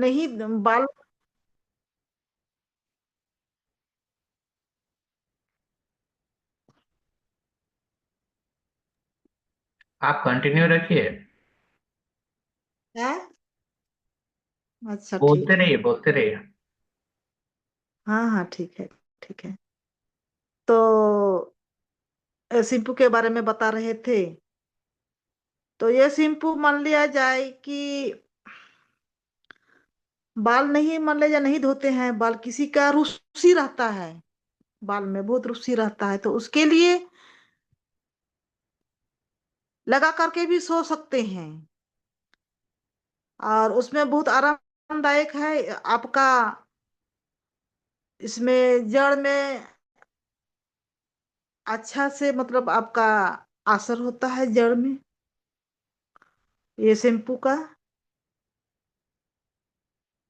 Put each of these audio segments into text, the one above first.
नहीं, बाल। आप कंटिन्यू रखिए। है। अच्छा, बोलते ठीक है। रहिए, बोलते रहिए। हाँ हाँ, ठीक है। ठीक है। तो शैम्पू के बारे में बता रहे थे। तो ये शैम्पू मान लिया जाए कि बाल नहीं, मान लिया जाए नहीं धोते हैं बाल, किसी का रुस्सी रहता है, बाल में बहुत रुस्सी रहता है, तो उसके लिए लगा करके भी सो सकते हैं। और उसमें बहुत आरामदायक है आपका। इसमें जड़ में अच्छा से मतलब आपका असर होता है जड़ में, ये शैम्पू का।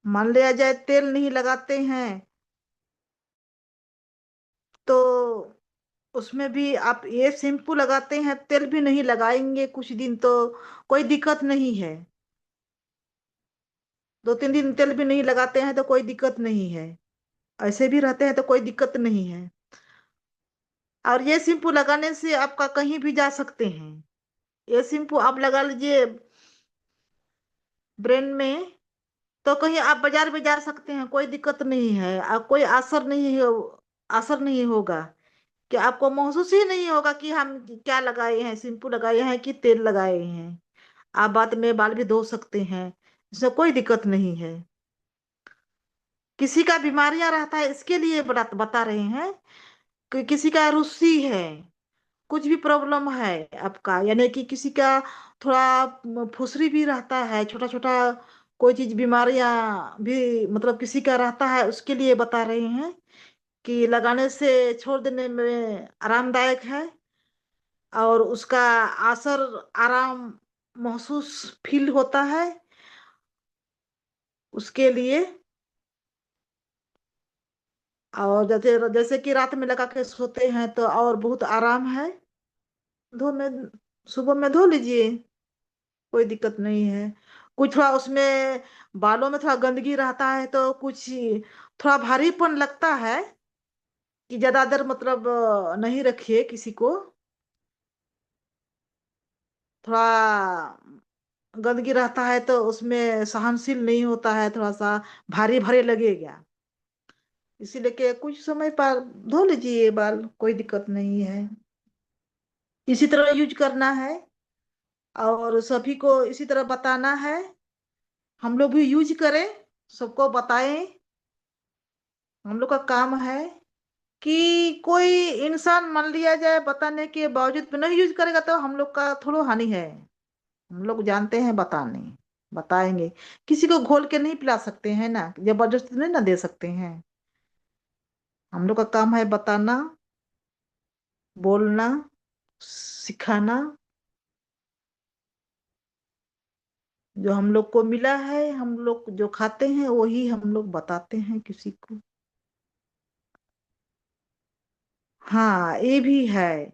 मान लिया जाए तेल नहीं लगाते हैं, तो उसमें भी आप ये शैम्पू लगाते हैं, तेल भी नहीं लगाएंगे कुछ दिन, तो कोई दिक्कत नहीं है। 2-3 दिन तेल भी नहीं लगाते हैं तो कोई दिक्कत नहीं है। ऐसे भी रहते हैं तो कोई दिक्कत नहीं है। और ये शैम्पू लगाने से आपका कहीं भी जा सकते हैं। ये शैम्पू आप लगा लीजिए ब्रेन में, तो कहीं आप बाजार में जा सकते हैं, कोई दिक्कत नहीं है। आप कोई असर नहीं होगा, कि आपको महसूस ही नहीं होगा कि हम क्या लगाए हैं, शैम्पू लगाए हैं कि तेल लगाए हैं। आप बाद में बाल भी धो सकते हैं, इसमें कोई दिक्कत नहीं है। किसी का बीमारियां रहता है इसके लिए बता रहे हैं, कि किसी का रुस्सी है, कुछ भी प्रॉब्लम है आपका, यानी कि किसी का थोड़ा फुसरी भी रहता है, छोटा छोटा कोई चीज बीमारियां भी मतलब किसी का रहता है, उसके लिए बता रहे हैं कि लगाने से छोड़ देने में आरामदायक है। और उसका असर आराम महसूस फील होता है उसके लिए। और जैसे जैसे कि रात में लगा के सोते हैं तो और बहुत आराम है। धो में सुबह में धो लीजिए, कोई दिक्कत नहीं है। कुछ थोड़ा उसमें बालों में थोड़ा गंदगी रहता है तो कुछ थोड़ा भारीपन लगता है, कि ज्यादा देर मतलब नहीं रखिए किसी को। थोड़ा गंदगी रहता है तो उसमें सहनशील नहीं होता है, थोड़ा सा भारी भारी लगेगा। इसीलिए कि कुछ समय पर धो लीजिए बाल, कोई दिक्कत नहीं है। इसी तरह यूज करना है और सभी को इसी तरह बताना है। हम लोग भी यूज करें, सबको बताएं। हम लोग का काम है कि कोई इंसान मान लिया जाए बताने के बावजूद भी नहीं यूज करेगा तो हम लोग का थोड़ा हानि है। हम लोग जानते हैं बताने, बताएंगे। किसी को घोल के नहीं पिला सकते हैं ना, जबरदस्ती नहीं ना दे सकते हैं। हम लोग का काम है बताना, बोलना, सिखाना। जो हम लोग को मिला है, हम लोग जो खाते हैं वही हम लोग बताते हैं किसी को। हाँ, ये भी है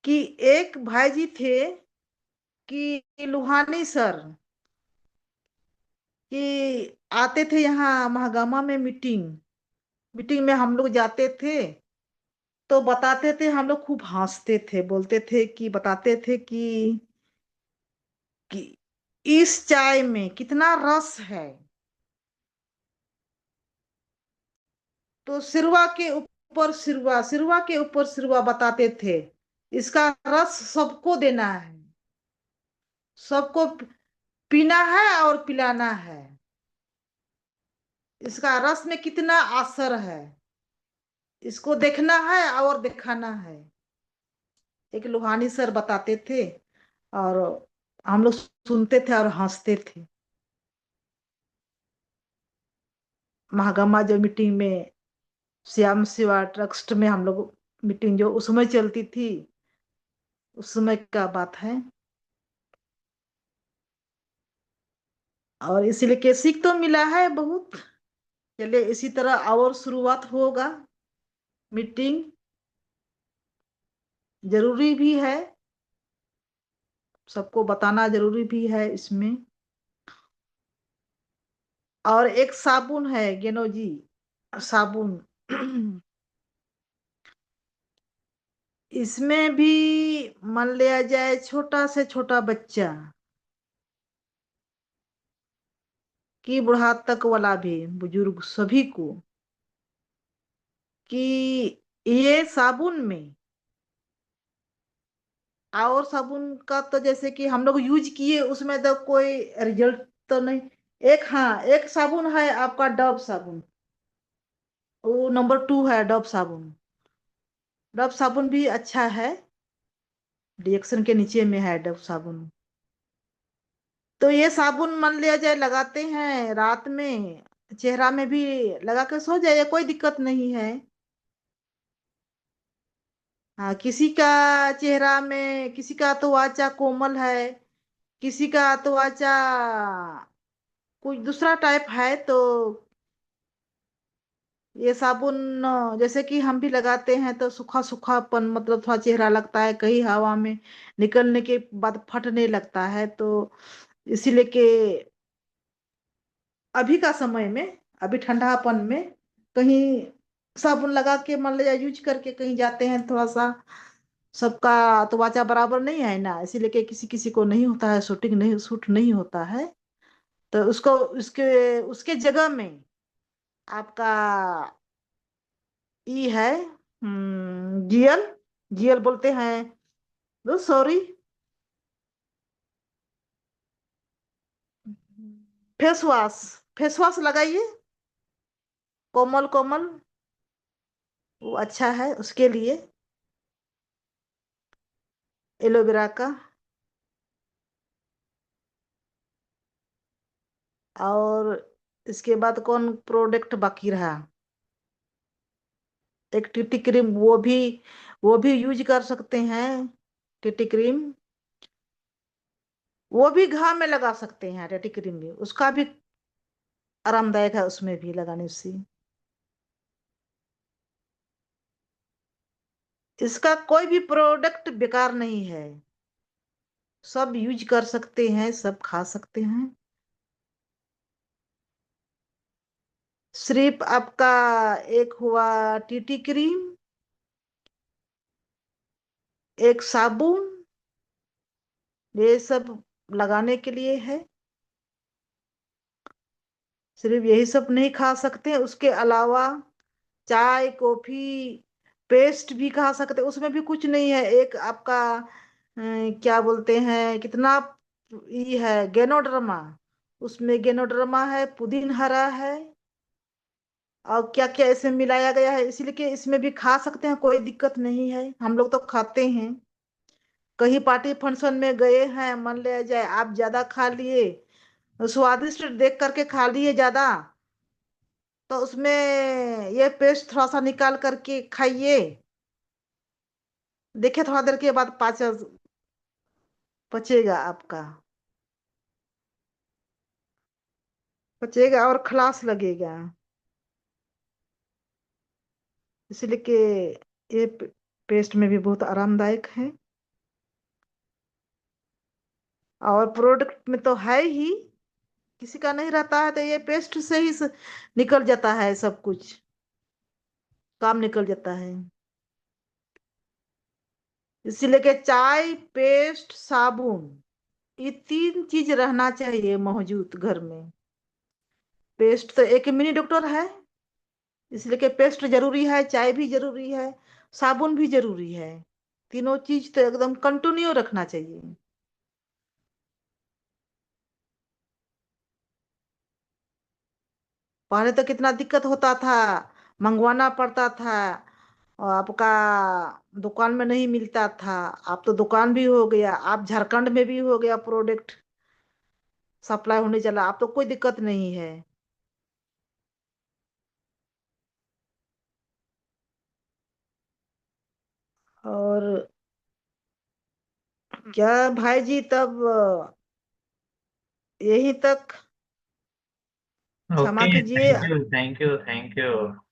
कि एक भाई जी थे, कि लुहानी सर, कि आते थे यहाँ महागामा में मीटिंग, मीटिंग में हम लोग जाते थे, तो बताते थे, हम लोग खूब हंसते थे, बोलते थे कि बताते थे कि इस चाय में कितना रस है। तो सिरवा के ऊपर सिरवा, सिरवा के ऊपर सिरवा बताते थे। इसका रस सबको देना है, सबको पीना है और पिलाना है। इसका रस में कितना असर है, इसको देखना है और दिखाना है। एक लुहानी सर बताते थे, और हम लोग सुनते थे और हंसते थे। महागामा जो मीटिंग में, श्याम शिवा ट्रस्ट में हम लोग मीटिंग जो उस समय चलती थी, उस समय का बात है। और इसीलिए के सीख तो मिला है बहुत। चलिए इसी तरह और शुरुआत होगा मीटिंग, जरूरी भी है, सबको बताना जरूरी भी है इसमें। और एक साबुन है गेनोजी साबुन। इसमें भी मान लिया जाए छोटा से छोटा बच्चा कि बूढ़ा तक वाला भी, बुजुर्ग सभी को, कि ये साबुन में, और साबुन का तो जैसे कि हम लोग यूज किए उसमें तो कोई रिजल्ट तो नहीं। एक, हाँ, एक साबुन है आपका डव साबुन, वो नंबर 2 है डव साबुन। डव साबुन भी अच्छा है, रिएक्शन के नीचे में है डव साबुन। तो ये साबुन मान लिया जाए लगाते हैं रात में, चेहरा में भी लगा के सो जाए, कोई दिक्कत नहीं है। हाँ, किसी का चेहरा में, किसी का तो त्वचा कोमल है, किसी का त्वचा कुछ दूसरा टाइप है, तो ये साबुन जैसे कि हम भी लगाते हैं तो सूखा सूखापन, मतलब थोड़ा चेहरा लगता है, कहीं हवा में निकलने के बाद फटने लगता है, तो इसीलिए के अभी का समय में, अभी ठंडापन में कहीं साबुन लगा के मान लिया यूज करके कहीं जाते हैं, थोड़ा सा सबका त्वचा बराबर नहीं है ना, इसीलिए कि किसी किसी को नहीं होता है, शूटिंग नहीं, सूट नहीं होता है, तो उसको उसके उसके जगह में आपका ई है, जीएल, जीएल बोलते हैं, sorry, face wash, face wash लगाइए, कोमल कोमल, वो अच्छा है उसके लिए, एलोवेरा का। और इसके बाद कौन प्रोडक्ट बाकी रहा? एक टीटी क्रीम, वो भी यूज कर सकते हैं, टीटी क्रीम, वो भी घाम में लगा सकते हैं, टीटी क्रीम भी, उसका भी आरामदायक है उसमें भी लगाने से। इसका कोई भी प्रोडक्ट बेकार नहीं है, सब यूज कर सकते हैं, सब खा सकते हैं। सिर्फ आपका एक हुआ टीटी क्रीम, एक साबुन, ये सब लगाने के लिए है। सिर्फ यही सब नहीं खा सकते, उसके अलावा चाय कॉफी पेस्ट भी खा सकते, उसमें भी कुछ नहीं है। एक आपका क्या बोलते हैं, कितना ये है गेनोड्रमा, उसमें गेनोड्रमा है, पुदीन हरा है, और क्या क्या इसमें मिलाया गया है, इसलिए कि इसमें भी खा सकते हैं, कोई दिक्कत नहीं है, हम लोग तो खाते हैं। कहीं पार्टी फंक्शन में गए हैं, मान लिया जाए आप ज्यादा खा लिए, स्वादिष्ट देख करके खा लिए ज्यादा, तो उसमें ये पेस्ट थोड़ा सा निकाल करके खाइए, देखिए थोड़ा देर के बाद पाचन पचेगा आपका, पचेगा और खलास लगेगा, इसलिए कि ये पेस्ट में भी बहुत आरामदायक है, और प्रोडक्ट में तो है ही, किसी का नहीं रहता है, तो ये पेस्ट से ही निकल जाता है, सब कुछ काम निकल जाता है। इसीलिए कि चाय पेस्ट साबुन, ये 3 चीज रहना चाहिए मौजूद घर में। पेस्ट तो एक मिनी डॉक्टर है, इसलिए कि पेस्ट जरूरी है, चाय भी जरूरी है, साबुन भी जरूरी है, तीनों चीज तो एकदम कंटिन्यू रखना चाहिए। पहले तो कितना दिक्कत होता था, मंगवाना पड़ता था, और आपका दुकान में नहीं मिलता था, अब तो दुकान भी हो गया, आप झारखंड में भी हो गया प्रोडक्ट सप्लाई होने चला, अब तो कोई दिक्कत नहीं है। और क्या भाई जी, तब यहीं तक, क्षमा ओके, कीजिए। Thank you thank you thank you.